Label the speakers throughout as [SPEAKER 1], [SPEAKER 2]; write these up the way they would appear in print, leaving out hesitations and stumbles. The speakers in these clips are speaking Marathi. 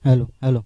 [SPEAKER 1] Hello hello.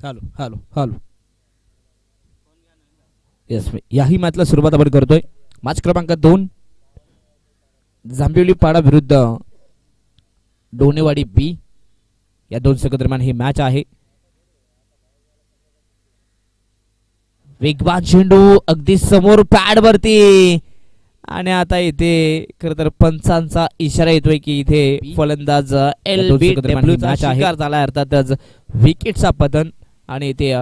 [SPEAKER 2] Hello hello hello. Yes, याही मॅचला सुरुवात आपण करतोय. मॅच क्रमांक 2, जांभिवली पाडा विरुद्ध डोनेवाडी बी, या दोन संघ दरम्यान ही मॅच आहे. वेगवान चेंडू अगदी समोर पॅड वरती, आणि आता इथे खर तर पंचांचा इशारा येतोय की इथे फलंदाज LBW शिकार झाला, अर्थातच विकेटचा पतन, आणि इथे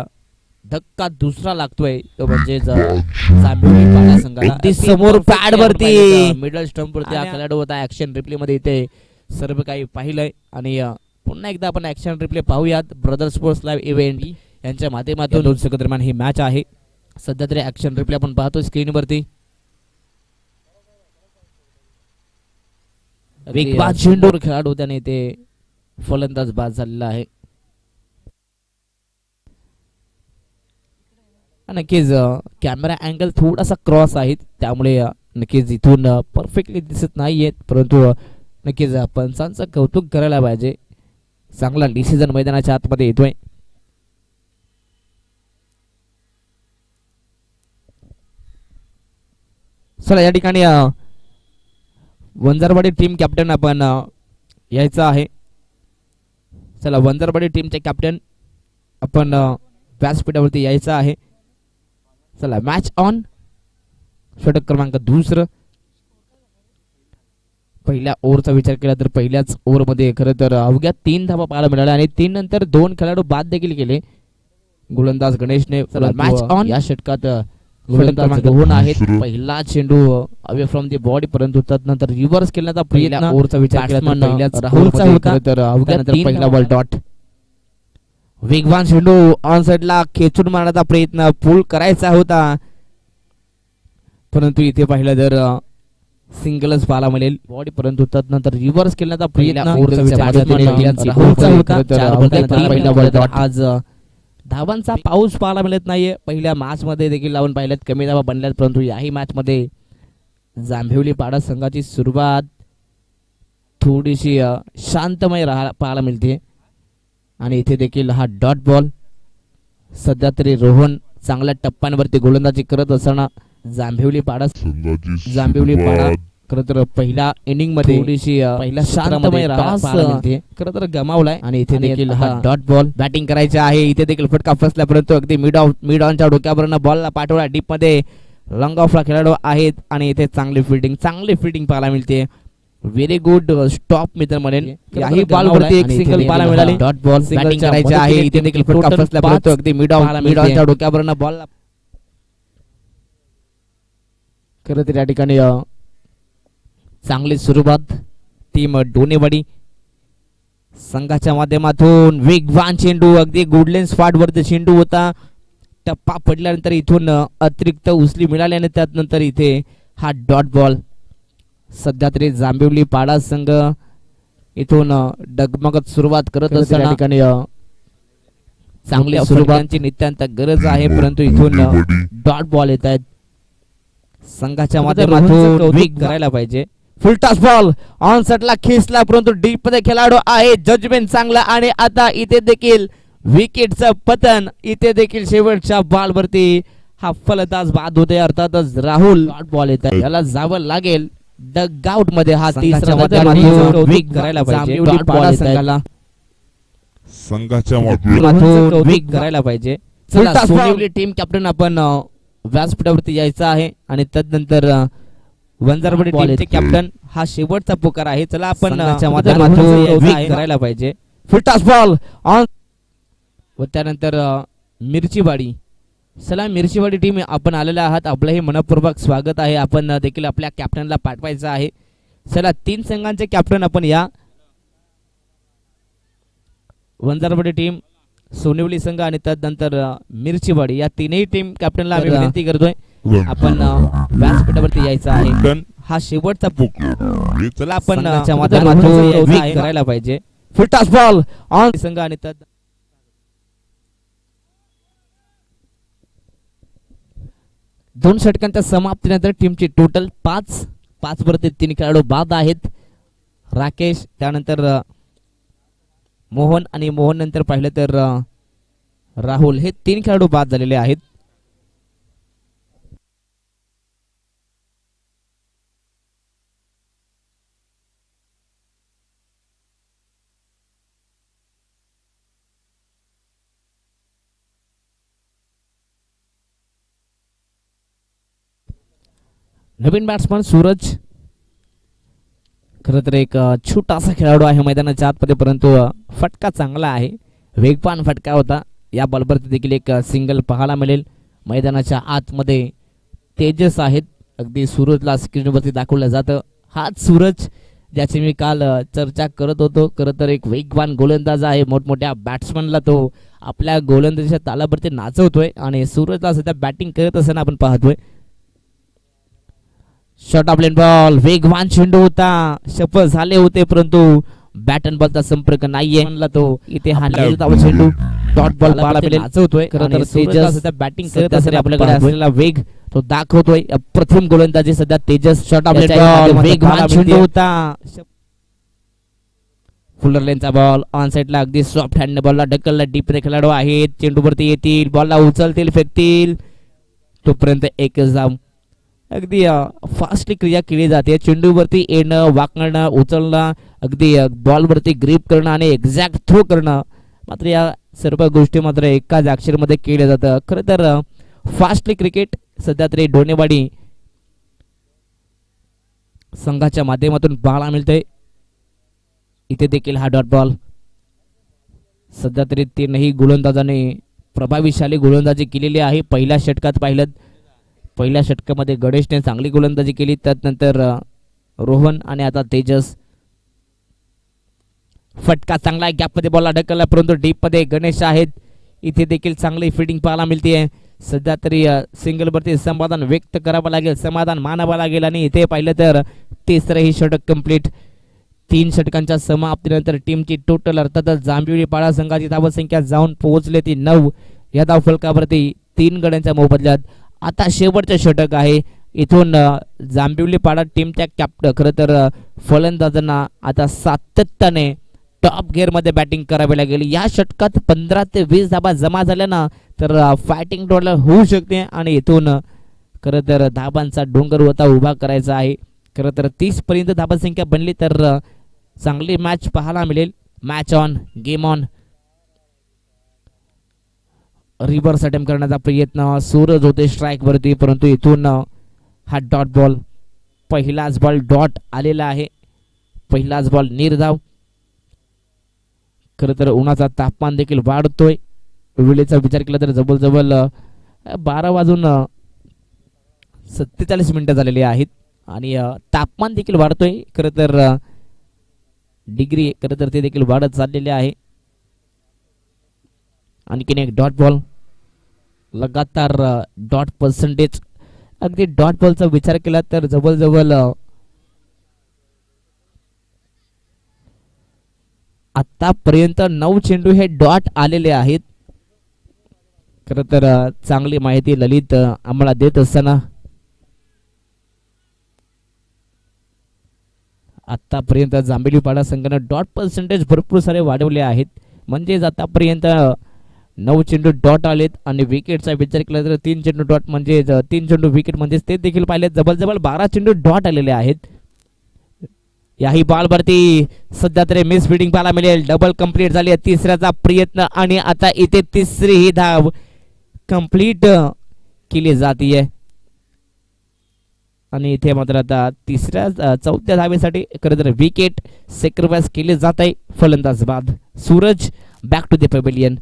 [SPEAKER 2] धक्का दुसरा लागतोय तो म्हणजे जांभिवली पाडा संघाला. अगदी समोर पॅड वरती मिडल स्टंप वरती हा खेळाडू होता. ऍक्शन रिप्ले मध्ये इथे सर्व काही पाहिलंय, आणि पुन्हा एकदा आपण ऍक्शन रिप्ले पाहूयात. ब्रदर स्पोर्ट्स लाईव्ह इव्हेंट यांच्या माध्यमातून दोन संघ दरम्यान ही मॅच आहे. सध्या तरी ऍक्शन रिप्ले आपण पाहतोय स्क्रीनवरती. वेगवान चेंडूवर खेळाडू त्याने ते फलंदाज बाद झालेला आहे. नक्कीच कॅमेरा अँगल थोडासा क्रॉस आहे, त्यामुळे नक्कीच इथून परफेक्टली दिसत नाहीयेत, परंतु नक्कीच पंचांचं कौतुक करायला पाहिजे. चांगला डिसिजन मैदानाच्या आतमध्ये येतोय. चला या ठिकाणी वंजारवाडी टीम कॅप्टन आपण यायचं आहे. चला वंजारवाडी टीमचे कॅप्टन आपण व्यासपीठावरती यायचं आहे. चला मॅच ऑन. षटक क्रमांक 2. पहिल्या ओव्हरचा विचार केला तर पहिल्याच ओव्हरमध्ये खरं तर अवघ्या 3 धावा पाहायला मिळाल्या, आणि 3 नंतर 2 खेळाडू बाद देखील केले गोलंदाज गणेशने. Match on. या षटकात गोलंदाज दोन आहेत. पहिला चेंडू अवे फ्रॉम दी बॉडी, परंतु त्यानंतर रिव्हर्स केल्याचा पहिला ओव्हरचा विचार केला तर पहिल्याच राहुलचा होता, तर अवघ्या पहिला बॉल डॉट. वेगवान चेंडू ऑन साइडला खेचून मारण्याचा प्रयत्न पुल करायचा होता, परंतु इथे पाहिलं तर सिंगलच पाहायला मिळेल बॉडी, परंतु त्यानंतर रिव्हर्स केल्याचा प्रयत्न राहुलचा होता. आज धावांचा पाऊस पाहायला मिळत नाहीये. पहिल्या मॅच मध्ये देखील लावून पाहिल्यात कमी धावा बनल्यात, परंतु याही मॅच मध्ये जांभिवली पाडा संघाची सुरुवात थोडीशी शांतमय पाहायला मिळते आणि इथे देखील हा डॉट बॉल. सध्या तरी रोहन चांगल्या टप्प्यांवरती गोलंदाजी करत असताना जांभिवली पाडा खरं तर पहिल्या इनिंग मध्ये थोडीशी पहिल्या शांतमय पाहायला मिळते. खरं तर गमावलाय आणि इथे देखील हा डॉट बॉल. बॅटिंग करायची आहे. इथे देखील फटका फसला परंतु अगदी मिड ऑनच्या डोक्यावरनं बॉलला पाठवला. डीप मध्ये लॉंग ऑफला खेळाडू आहेत आणि इथे चांगली फिल्डिंग पाहायला मिळते. व्हेरी गुड स्टॉप मित्र म्हणेन. याही बॉल वरती एक सिंगल पाहायला मिळाली. डॉट बॉल बॅटिंग करायची आहे. इथे देखील फटका फसला परंतु अगदी मिड ऑनच्या डोक्यावरनं बॉलला. खरं तर या ठिकाणी चांगली सुरुवात टीम डोनेवाडी संघाच्या माध्यमातून. वेगवान चेंडू अगदी गुडलेन स्पॉट वरती चेंडू होता. टप्पा पडल्यानंतर इथून अतिरिक्त उचली मिळाल्याने त्यानंतर इथे हा डॉट बॉल. सध्या तरी जांभिवली पाडा संघ इथून डगमगत सुरुवात करत असताना ठिकाणी चांगल्या सुरुवातीची नित्यांत गरज आहे परंतु इथून डॉट बॉल येत आहेत. संघाच्या माध्यमातून वेग करायला पाहिजे. फुल टॉस बॉल ऑन सेटला खेचला परंतु डीप मध्ये खेळाडू आहे. जजमेंट चांगला आणि आता इथे देखील विकेटचं पतन. इथे देखील शेवटच्या बॉल वरती हा फलंदाज बाद होते अर्थातच राहुल. डॉट बॉल येत आहे. याला जावं लागेल डग आउट मध्ये. हा तिसरा वेग करायला पाहिजे संघाला.
[SPEAKER 1] संघाच्या
[SPEAKER 2] वेग करायला पाहिजे. सोनेवली टीम कॅप्टन आपण व्यासपीठावरती यायचं आहे आणि त्यानंतर वंजारवाडी टीमचे कॅप्टन हा शेवटचा पुकार आहे. चला आपण वेग करायला पाहिजे. फुल टॉस बॉल ऑन व त्यानंतर मिरचीवाडी. चला मिरचीवाडी टीम आपण आलेला आहात. आपलंही मनपूर्वक स्वागत आहे. आपण देखील आपल्या कॅप्टनला पाठवायचं आहे. चला 3 संघांचे कॅप्टन आपण या. वंजारवाडी टीम, सोनेवली संघ आणि त्यानंतर मिरचीवाडी या तीनही टीम कॅप्टनला आम्ही विनंती करतोय आपण व्यासपीठावरती यायचं आहे. हा शेवटचा चला आपण वेग करायला पाहिजे. फुल टॉस बॉल ऑन संघ आणि 2 षटकांच्या समाप्तीनंतर टीमची टोटल 5 वरती 3 खेळाडू बाद आहेत. राकेश, त्यानंतर मोहन आणि मोहन नंतर पाहिलं तर राहुल, हे 3 खेळाडू बाद झालेले आहेत. नवीन बॅट्समन सूरज, खरं तर एक छोटासा खेळाडू आहे मैदानाच्या आतमध्ये परंतु फटका चांगला आहे, वेगवान फटका होता. या बॉलवरती देखील एक सिंगल पाहायला मिळेल. मैदानाच्या आतमध्ये तेजस आहेत, अगदी सूरजला स्क्रीनवरती दाखवलं जातं. हाच सूरज ज्याची मी काल चर्चा करत होतो. खरं तर एक वेगवान गोलंदाज आहे, मोठमोठ्या बॅट्समनला तो आपल्या गोलंदाजीच्या तालावरती नाचवतोय आणि सूरजला सध्या बॅटिंग करत असताना आपण पाहतोय. शॉर्ट ऑफ लेन बॉल, वेगवान चेंडू होता, शफल झाले होते परंतु बॅट अँड बॉलचा संपर्क नाहीये म्हणला तो. इथे हा चेंडू डॉट बॉल नाचवतोय. खरं तर तेजस सध्या बॅटिंग करत असताना आपल्याकडे असलेला वेग तो दाखवतोय. प्रथम गोलंदाजी सध्या Tejas. Short of lane ball, वेगवान चेंडू होता, फुलर लेनचा बॉल ऑन साइडला अगदी सॉफ्ट हँड बॉलला ढकलला. डीप मध्ये खेळाडू आहेत, चेंडू वरती येतील, बॉलला उचलतील, फेकतील, तोपर्यंत एक जाम अगदी फास्ट क्रिया केली जाते. चेंडूवरती येणं, वाकणं, उचलणं, अगदी बॉलवरती ग्रीप करणं आणि एक्झॅक्ट थ्रो करणं, मात्र या सर्व गोष्टी मात्र एकाच अक्षरमध्ये केल्या जातं. खरं तर फास्ट क्रिकेट सध्या तरी डोनेवाडी संघाच्या माध्यमातून पाहायला मिळतंय. इथे देखील हा डॉट बॉल. सध्या तरी 3ही गोलंदाजाने प्रभावीशाली गोलंदाजी केलेली आहे. पहिल्या षटकात पाहिलं, पहिल्या षटकामध्ये गणेशने चांगली गोलंदाजी केली, त्यानंतर रोहन आणि आता तेजस. फटका चांगला, गॅपमध्ये बॉल अडकला परंतु डीप मध्ये गणेश आहेत. इथे देखील चांगली फिल्डिंग पाहायला मिळते. सध्या तरी सिंगल वरती समाधान व्यक्त करावं लागेल, समाधान मानावं लागेल आणि इथे पाहिलं तर तिसरंही षटक कंप्लीट. 3 षटकांच्या समाप्तीनंतर टीमची टोटल अर्थातच जांभिवली पाडा संघाची धावसंख्या जाऊन पोहोचली ती 9. या धावफलकावरती 3 गड्यांच्या मोबदल्यात आता शेवटचे षटक आहे. इथून जांभिवली पाडा टीमच्या कॅप्टन खरं तर फलंदाजांना आता सातत्याने टॉप गिअरमध्ये बॅटिंग करावी लागेल. या षटकात 15 ते 20 धाबा जमा झाल्या ना तर फायटिंग टोटल होऊ शकते आणि इथून खरं तर धाबांचा डोंगर होता उभा करायचा आहे. खरं तर 30 पर्यंत धाबा संख्या बनली तर चांगली मॅच पाहायला मिळेल. Match on game on. Reverse attempt करण्याचा प्रयत्न सूरज होते स्ट्राईक वरती परंतु इथून हा डॉट बॉल पहिलाच बॉल डॉट आलेला आहे. पहिलाच बॉल निर्धाव. खरं तर उन्हाचा तापमान देखील वाढतोय. वेळेचा विचार केला तर जवळजवळ 12:47 झालेली आहेत आणि तापमान देखील वाढतोय. खरं तर डिग्री खरं तर ते देखील वाढत चाललेले आहे. आणखीन एक डॉट बॉल. लगातार डॉट पर्सेंटेज. अगदी डॉट बॉलचा विचार केला तर जवळजवळ आतापर्यंत 9 चेंडू हे डॉट आलेले आहेत. खरं तर चांगली माहिती ललित आम्हाला देत असताना आतापर्यंत जांभिवली पाडा संघानं डॉट पर्सेंटेज भरपूर सारे वाढवले आहेत. म्हणजेच आतापर्यंत 9 चेंडू डॉट आलेत आणि विकेटचा विचार केला तर 3 चेंडू डॉट म्हणजे 3 चेंडू विकेट म्हणजे ते देखील पाहिलेत. जवळजवळ 12 चेंडू डॉट आलेले आहेत. याही बॉलवरती सध्या तरी मिस फिल्डिंग पाहायला मिळेल. डबल कंप्लीट झाली आहे. तिसऱ्याचा प्रयत्न आणि आता इथे तिसरी ही धाव कंप्लीट केली जातीये आणि इथे मात्र आता चौथ्या धावेसाठी खरं तर विकेट सॅक्रिफाइस केले जात आहे. फलंदाज बाद. Suraj back to the pavilion.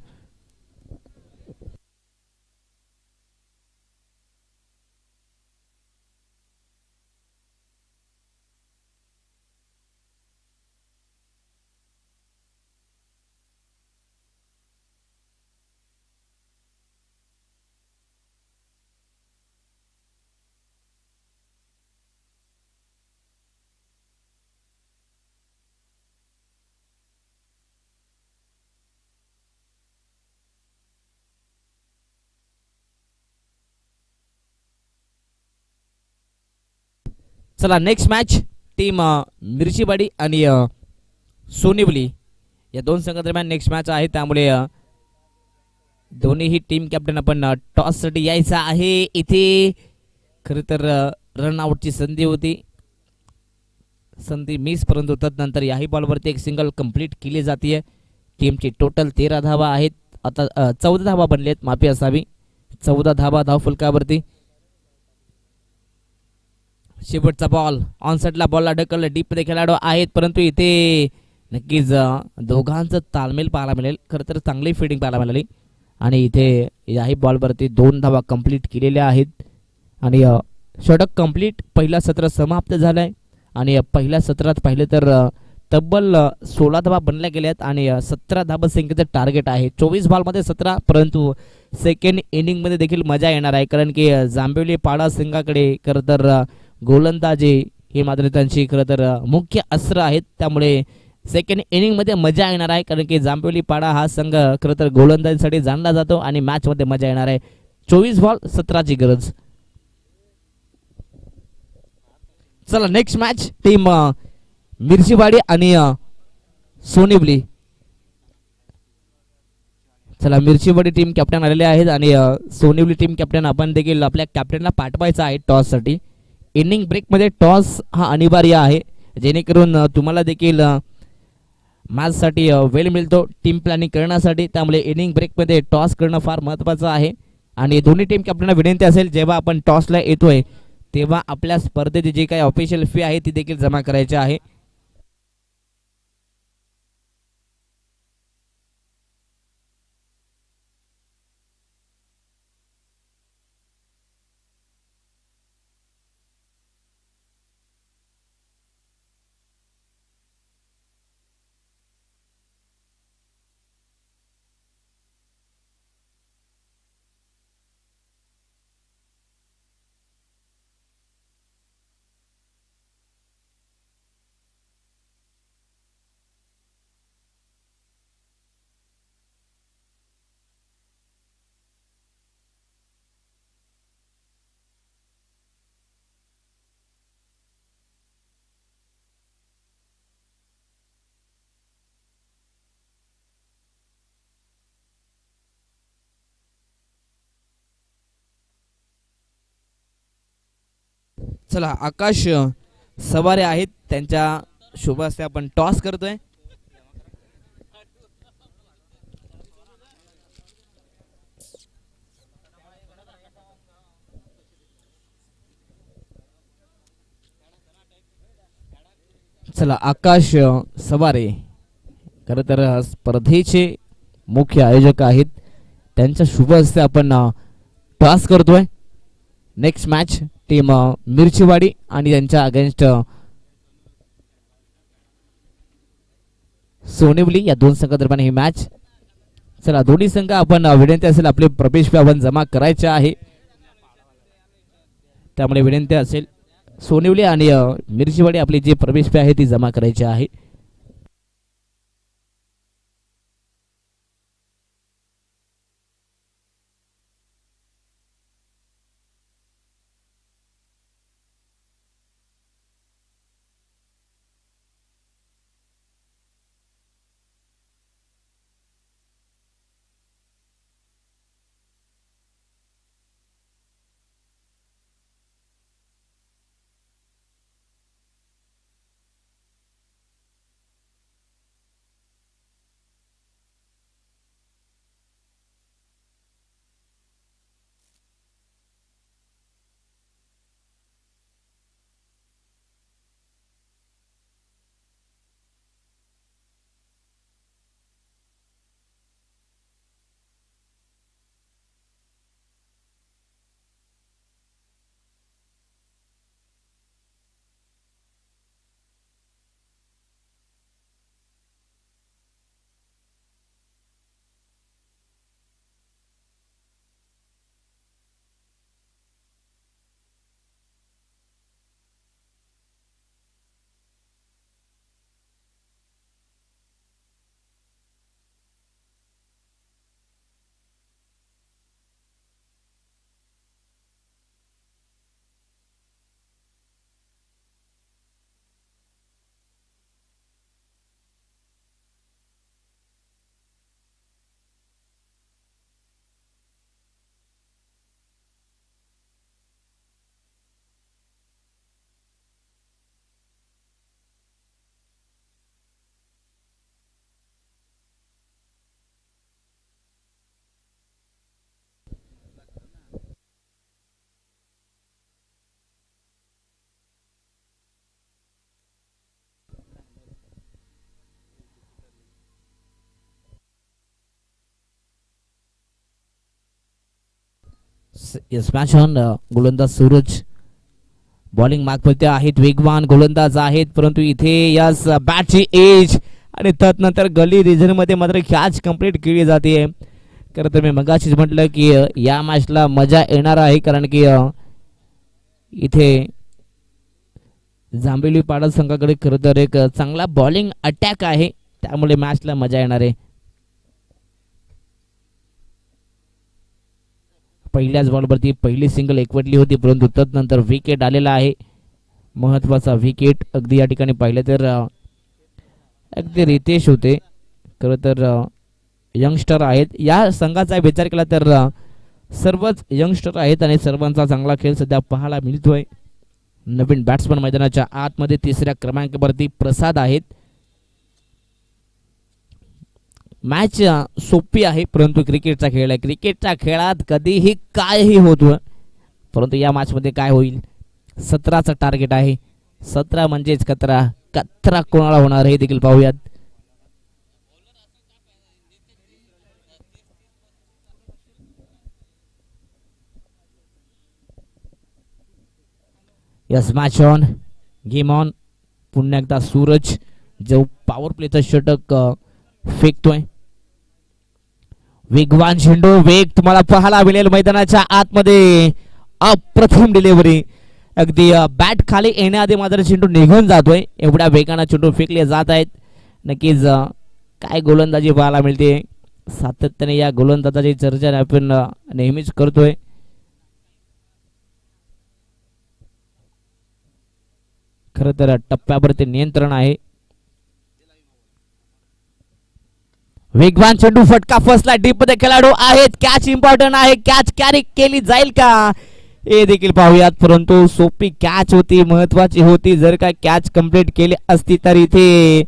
[SPEAKER 2] चला नेक्स्ट मॅच टीम मिरचीवाडी आणि सोनिवली या दोन संघादरम्यान नेक्स्ट मॅच आहे. त्यामुळे दोन्हीही टीम कॅप्टन आपण टॉस साठी यायचा आहे. इथे खरं तर रनआउटची संधी होती. संधी मिस परंतु तदनंतर याही बॉलवरती एक सिंगल कंप्लीट केली जाते. टीमची टोटल 13 धावा आहेत. आता 14 धावा बनलेत माफी असावी. 14 धावा धाव फलकावरती. शेवटचा बॉल ऑनसेटला बॉलला ढकललं. डीप मध्ये खेळाडू आहेत परंतु इथे नक्कीच दोघांचं तालमेल पाहायला मिळेल. खरं तर चांगली फिल्डिंग पाहायला मिळाली आणि इथे याही बॉलवरती 2 धावा कंप्लीट केलेल्या आहेत आणि षटक कंप्लीट. पहिला सत्र समाप्त झालाय आणि पहिल्या सत्रात पाहिलं तर तब्बल 16 धावा बनल्या गेल्यात आणि 17 धाबा संख्येचं टार्गेट आहे. 24 बॉलमध्ये 17. परंतु सेकंड इनिंग मध्ये देखील मजा येणार आहे कारण की जांभिवली पाडा संघाकडे खरं तर गोलंदाजी हे मात्र त्यांची खरं तर मुख्य अस्त्र आहेत. त्यामुळे सेकंड इनिंग मध्ये मजा येणार आहे कारण की जांभिवली पाडा हा संघ खरं तर गोलंदाजीसाठी जाणला जातो आणि मॅच मध्ये मजा येणार आहे. 24 बॉल 17ची गरज. चला नेक्स्ट मॅच टीम मिरचीवाडी आणि सोनिवली. चला मिरचीवाडी टीम कॅप्टन आलेले आहेत आणि सोनिवली टीम कॅप्टन आपण देखील आपल्या कॅप्टनला पाठवायचा आहे टॉस साठी. इनिंग ब्रेक मध्ये टॉस हा अनिवार्य आहे जेणेकरून तुम्हाला देखील मॅच साठी वेळ मिळतो टीम प्लॅनिंग करण्यासाठी. त्यामुळे इनिंग ब्रेक मध्ये टॉस करणं फार महत्त्वाचं आहे आणि दोन्ही टीम कॅप्टनला विनंती असेल जेव्हा आपण टॉसला येतोय तेव्हा आपल्या स्पर्धेची जी काही ऑफिशियल फी आहे ती देखील जमा करायची आहे. चला आकाश सवारे आहेत त्यांच्या शुभ हस्ते आपण टॉस करतोय. चला आकाश सवारे खरं तर स्पर्धेचे मुख्य आयोजक आहेत त्यांच्या शुभ हस्ते आपण टॉस करतोय. नेक्स्ट मॅच टीम मिरचीवाडी आणि त्यांच्या अगेन्स्ट सोनिवली या दोन संघादरम्यान ही मॅच. चला दोन्ही संघ आपण विनंती असेल आपले प्रवेश आपण जमा करायचे आहे त्यामुळे विनंती असेल सोनिवली आणि मिरचीवाडी आपली जी प्रवेश फी आहे ती जमा करायची आहे. स्मॅश ऑन गोलंदाज सूरज बॉलिंग मार्कवरती आहेत वेगवान गोलंदाज आहेत परंतु इथे यास बॅटची एज आणि त्यानंतर गली रिजन मध्ये मात्र कॅच कंप्लीट केली जाते. खरं तर मी मगाशीच म्हटलं की या मॅचला मजा येणार आहे कारण की इथे जांभेली पाडा संघाकडे खरं तर एक चांगला बॉलिंग अटॅक आहे त्यामुळे मॅचला मजा येणार आहे. पहिल्याच बॉलवरती पहिली सिंगल एकवटली होती परंतु त्यानंतर विकेट आलेला आहे महत्वाचा विकेट. अगदी या ठिकाणी पाहिलं तर अगदी रितेश होते खरं तर यंगस्टर आहेत या संघाचा विचार केला तर सर्वच यंगस्टर आहेत आणि सर्वांचा चांगला खेळ सध्या पाहायला मिळतोय. नवीन बॅट्समन मैदानाच्या आतमध्ये तिसऱ्या क्रमांकावरती प्रसाद आहेत. मॅच सोपी आहे परंतु क्रिकेटचा खेळ आहे क्रिकेटच्या खेळात कधीही कायही होतं परंतु या मॅच मध्ये काय होईल 17चं टार्गेट आहे 17 म्हणजेच कचरा कोणाला होणार हे देखील पाहूयात. Yes match on game on. पुन्हा एकदा सूरज जो पॉवर प्लेचं षटक फेकतोय. वेगवान झेंडू वेग तुम्हाला पाहायला मिळेल मैदानाच्या आतमध्ये. अप्रतिम डिलिव्हरी अगदी बॅट खाली येण्याआधी मात्र चेंडू निघून जातोय एवढ्या वेगाने चेंडू फेकले जात आहेत. नक्कीच काय गोलंदाजी पाहायला मिळते सातत्याने या गोलंदाजाची चर्चा आपण नेहमीच करतोय. खरं तर टप्प्यावरती नियंत्रण आहे. वेगवान चेंडू फटका फसला डीप मध्ये खेळाडू आहेत कॅच इम्पॉर्टंट आहे कॅच कॅरी केली जाईल का हे देखील पाहूयात. परंतु सोपी कॅच होती, महत्वाची होती. जर का कॅच कंप्लीट केली असती तर इथे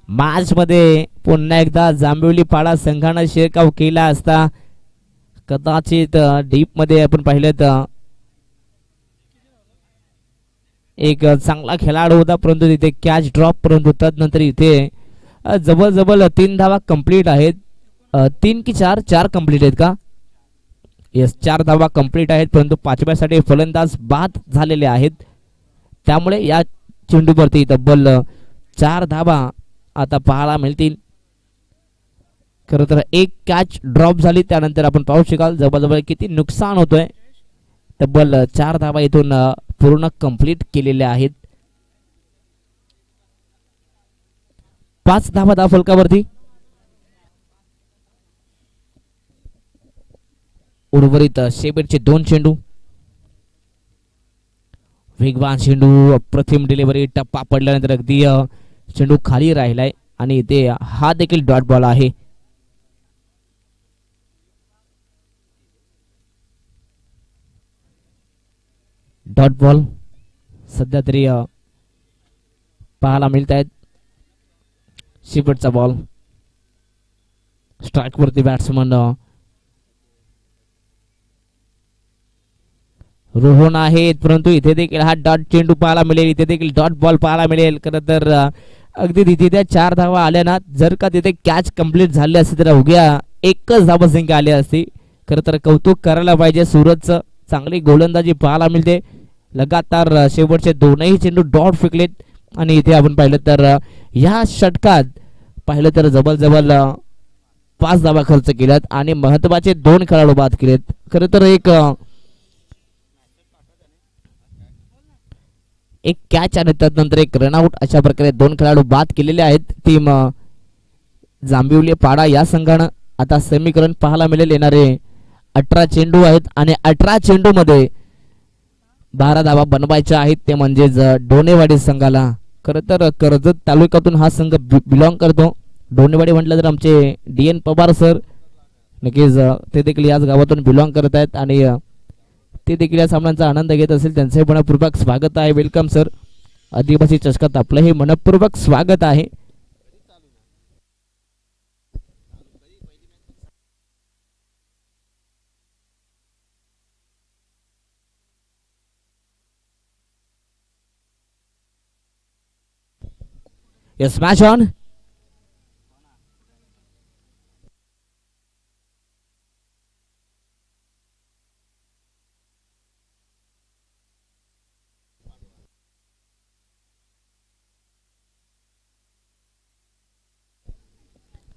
[SPEAKER 2] मॅच मध्ये पुन्हा एकदा जांभिवली पाडा संघानं शिरकाव केला असता. कदाचित डीप मध्ये आपण पाहिलं तर एक चांगला खेळाडू होता, परंतु तिथे कॅच ड्रॉप. परंतु तदनंतर इथे जवळ 3 धावा कंप्लीट आहेत. 3 की 4 कंप्लीट आहेत का? येस, 4 धावा कंप्लीट आहेत, परंतु 5व्यासाठी फलंदाज बाद झालेले आहेत. त्यामुळे या चेंडूवरती तब्बल 4 धावा आता पाहायला मिळतील. खरं तर एक कॅच ड्रॉप झाली, त्यानंतर आपण पाहू शकाल जवळजवळ किती नुकसान होतोय. तब्बल 4 धावा इथून पूर्ण कंप्लीट केलेल्या आहेत. 5 धावा फलकावरती. उर्वरित शेवटचे 2 चेंडू. वेगवान चेंडू, अप्रतिम डिलिव्हरी. टप्पा पडल्यानंतर अगदी चेंडू खाली राहिलाय आणि इथे हा देखील डॉट बॉल आहे. डॉट बॉल सध्या तरी पाहायला मिळत आहेत. शेवटचा बॉल. स्ट्राईक वरती बॅट्समन रोहन आहेत, परंतु इथे देखील हा डॉट चेंडू पाहायला मिळेल. इथे देखील डॉट बॉल पाहायला मिळेल. खरं तर अगदी तिथे त्या 4 धावा आल्या ना, जर का तिथे कॅच कंप्लीट झाली असती तर उद्या एकच धावसंख्या आली असती. खरं तर कौतुक करायला पाहिजे सूरजचं. चांगली गोलंदाजी पाहायला मिळते. लगातार शेवटचे 2ही चेंडू डॉट फेकलेत आणि इथे आपण पाहिलं तर या षटकात पाहिलं तर जवळ 5 धावा खर्च केल्यात आणि महत्वाचे 2 खेळाडू बाद केलेत. खरं तर एक कॅच आणि त्यानंतर एक रनआउट अशा प्रकारे 2 खेळाडू बाद केलेले आहेत. टीम जांभिवली पाडा या संघानं आता समीकरण पाहायला मिळेल. येणारे 18 चेंडू आहेत आणि 18 चेंडू मध्ये 12 धावा बनवायच्या आहेत. ते म्हणजेच डोनेवाडी संघाला. खरं तर कर्जत तालुक्यातून हा संघ बिलॉंग करतो. डोनेवाडी म्हटलं तर आमचे DN पवार सर नक्कीच ते देखील याच गावातून बिलॉंग करत आहेत आणि ते देखील या सामन्यांचा आनंद घेत असेल. त्यांचे मनपूर्वक स्वागत आहे. Welcome sir. आदिवासी चषकात आपलंही मनपूर्वक स्वागत आहे. Yes, match on.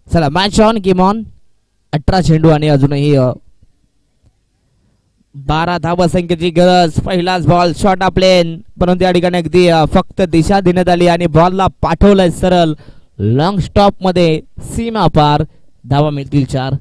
[SPEAKER 2] चला मॅच ऑन, गेम ऑन. 18 चेंडू आणि अजूनही 12 धावा संख्येची गरज. पहिलाच बॉल शॉर्ट प्लेन, परंतु या ठिकाणी अगदी फक्त दिशा देण्यात आली आणि बॉलला पाठवलंय सरळ लॉंग स्टॉप मध्ये सीमा पार. धावा मिळतील 4.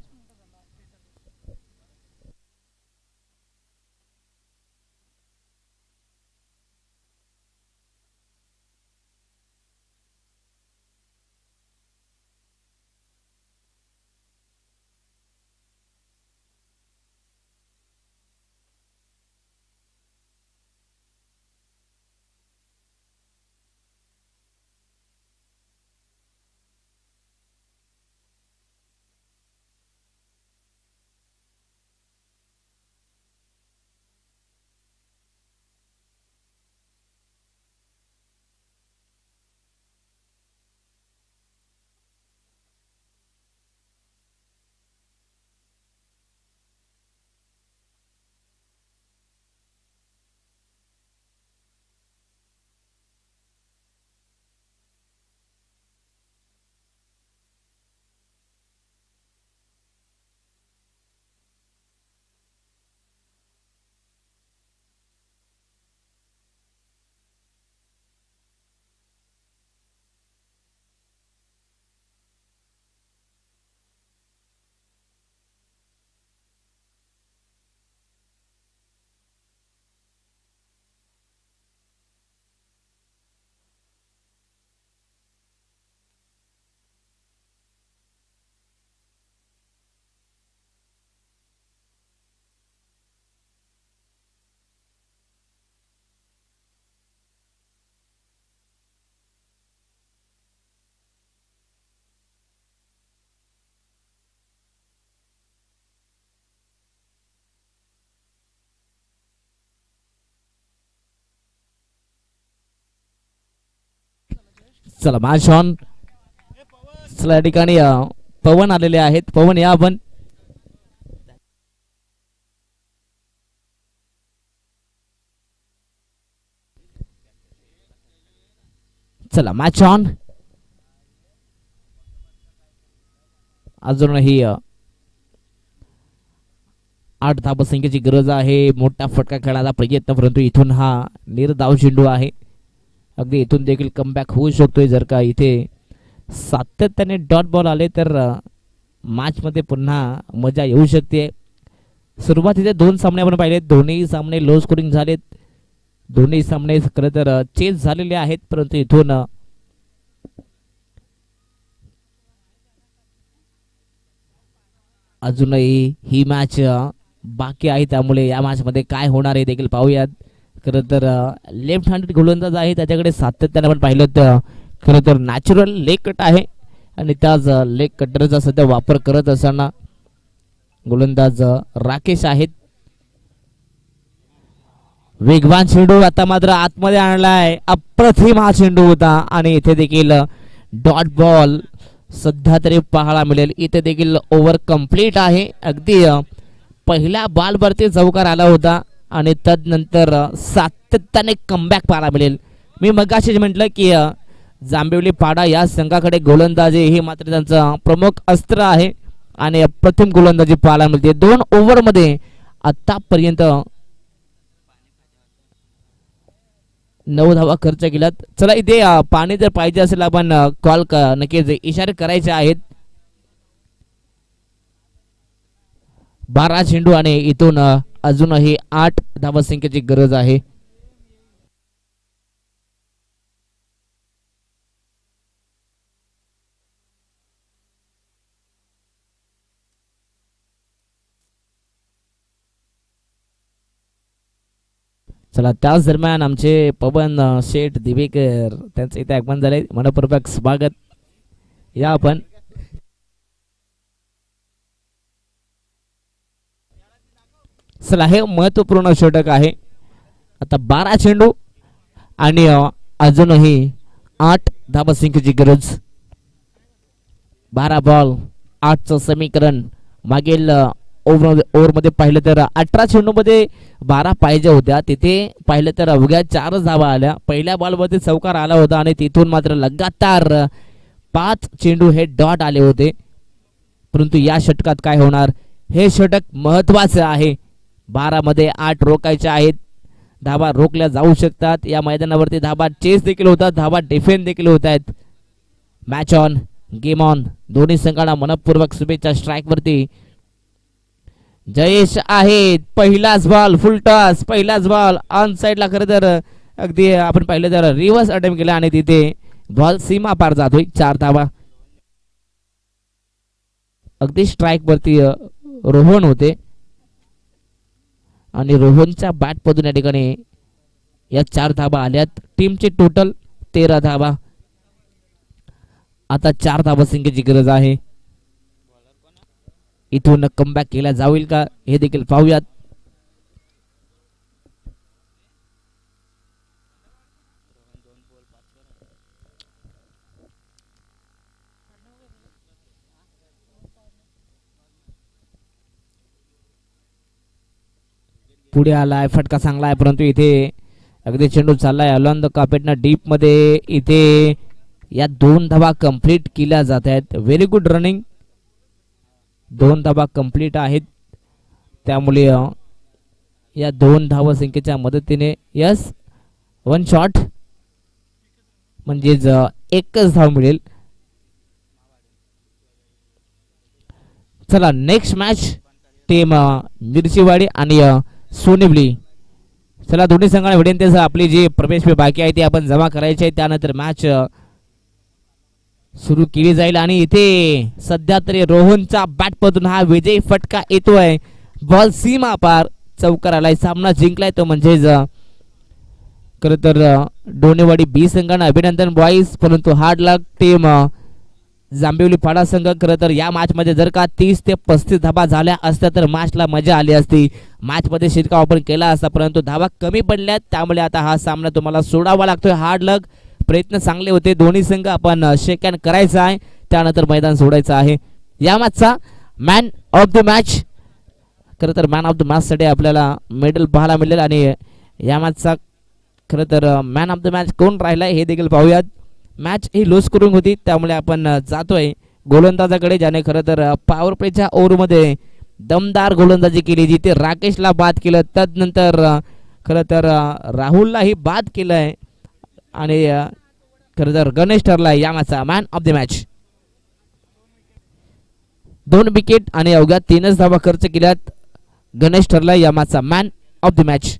[SPEAKER 2] चला मॅच ऑन. चला या ठिकाणी पवन आलेले आहेत. पवन या आपण. चला मॅच ऑन. अजूनही 8 धावसंख्येची गरज आहे. मोठा फटका खेळायचा प्रयत्न, परंतु इथून हा निर्धाव चेंडू आहे. अगदी इथून देखील कमबॅक होऊ शकतोय जर का इथे सातत्याने डॉट बॉल आले तर मॅच मध्ये पुन्हा मजा येऊ शकते. सुरुवातीचे 2 सामने आपण पाहिले, दोन्ही सामने लो स्कोरिंग झालेत. दोन्ही सामने खरं तर चेस झालेले आहेत, परंतु इथून अजूनही ही मॅच बाकी आहे. त्यामुळे या मॅच मध्ये काय होणार आहे देखील पाहूयात. खरं तर लेफ्ट हँडेड गोलंदाज आहे, त्याच्याकडे सातत्याने आपण पाहिलं तर खरं तर नॅचरल लेग कट आहे आणि त्याच लेग कटरचा सध्या वापर करत असताना गोलंदाज राकेश आहेत. वेगवान चेंडू आता मात्र आतमध्ये आणलाय. अप्रतिम हा चेंडू होता आणि इथे देखील डॉट बॉल सध्या तरी पाहायला मिळेल. इथे देखील ओव्हर कंप्लीट आहे. अगदी पहिल्या बॉलवरती चौकार आला होता आणि तदनंतर सातत्याने कमबॅक पाहायला मिळेल. मी मगाशीच म्हटलं की जांभिवली पाडा या संघाकडे गोलंदाजी हे मात्र त्यांचं प्रमुख अस्त्र आहे आणि अप्रतिम गोलंदाजी पाहायला मिळते. 2 ओव्हरमध्ये आतापर्यंत 9 धावा खर्च केल्यात. चला इथे पाणी जर पाहिजे असेल आपण कॉल नक्कीच इशारे करायचे आहेत. 12 चेंडू आणि इथून अजूनही 8 धावसंख्येची गरज आहे. चला त्याच दरम्यान आमचे पवन शेठ दिवेकर त्यांचं इथे आगमन झाले. मनपूर्वक स्वागत. या आपण. चला हे महत्वपूर्ण षटक आहे. आता 12 चेंडू आणि अजूनही 8 धावसंख्येची गरज. 12 बॉल 8चं समीकरण. मागील ओव्हरमध्ये पाहिलं तर 18 चेंडूमध्ये 12 पाहिजे होत्या. तिथे पाहिलं तर अवघ्या 4 धावा आल्या. पहिल्या बॉलमध्ये चौकार आला होता आणि तिथून मात्र लगातार 5 चेंडू हे डॉट आले होते. परंतु या षटकात काय होणार, हे षटक महत्वाचं आहे. 12 मध्ये 8 रोखायचे आहेत. धावा रोखल्या जाऊ शकतात. या मैदानावरती धावा चेस देखील होतात, धावा डिफेंड देखील होत आहेत. Match on, game on. दोन्ही संघांना मनपूर्वक शुभेच्छा. स्ट्राईक वरती जयेश आहेत. पहिलाच बॉल फुल टॉस, पहिलाच बॉल ऑन साइडला. खरं तर अगदी आपण पाहिलं तर रिव्हर्स अटेम्प्ट केला आणि तिथे बॉल सीमा पार जातोय. 4 धावा. अगदी स्ट्राईक वरती रोहन होते आणि रोहनच्या बॅट मधून या ठिकाणी या 4 धावा आल्यात. टीमचे टोटल 13 धावा. आता 4 धावसंख्येची गरज आहे. इथून कमबॅक केला जाईल का हे देखील पाहूयात. पुढे आलाय, फटका चांगला आहे, परंतु इथे अगदी चेंडू चाललाय अलॉन द कार्पेटना डीप मध्ये. इथे या 2 धावा कंप्लीट केल्या जात आहेत. Very good running. 2 धावा कंप्लीट आहेत. त्यामुळे या 2 धावसंख्येच्या मदतीने यस 1 शॉट म्हणजेच 1च धाव मिळेल. चला नेक्स्ट मॅच टीम मिरचीवाडी आणि सोनिवली. चला दोन्ही संघांना विनंती, आपली जी प्रवेश फी बाकी आहे ती आपण जमा करायची आहे. त्यानंतर मॅच सुरू केली जाईल आणि इथे सध्या तरी रोहनच्या बॅट मधून हा विजयी फटका येतोय. बॉल सीमा पार चौकार आलाय. सामना जिंकलाय तो म्हणजेच खरं तर डोनेवाडी बी संघानं अभिनंदन बॉईज. परंतु हार्ड लक टीम जांभिवली पाडा संघ. खरं तर या मॅच मध्ये जर का 30 ते 35 धावा झाल्या असत्या तर मॅचला मजा आली असती. मॅच मध्ये शिरकाव आपण केला असता, परंतु धावा कमी पडल्यात. त्यामुळे आता हा सामना तुम्हाला सोडावा लागतोय. हार्ड लक प्रयत्न चांगले होते दोन्ही संघ. आपण शेक हँड करायचा आहे त्यानंतर मैदान सोडायचं आहे. या मॅचचा मॅन ऑफ द मॅच, खरं तर मॅन ऑफ द मॅच साठी आपल्याला मेडल पाहायला मिळेल आणि या मॅचचा खरं तर मॅन ऑफ द मॅच कोण राहिलाय हे देखील पाहूयात. मॅच ही लो स्कोरिंग होती त्यामुळे आपण जातोय गोलंदाजाकडे, ज्याने खरं तर पॉवर प्लेच्या ओव्हरमध्ये दमदार गोलंदाजी केली, जिथे राकेशला बाद केलं, त्यानंतर खरं तर राहुललाही बाद केलंय आणि खरं तर गणेश ठरलाय या मॅचचा man of the match. 2 wicket आणि अवघ्या 3च धावा खर्च केल्यात. गणेश ठरलाय या मॅचचा मॅन ऑफ द मॅच.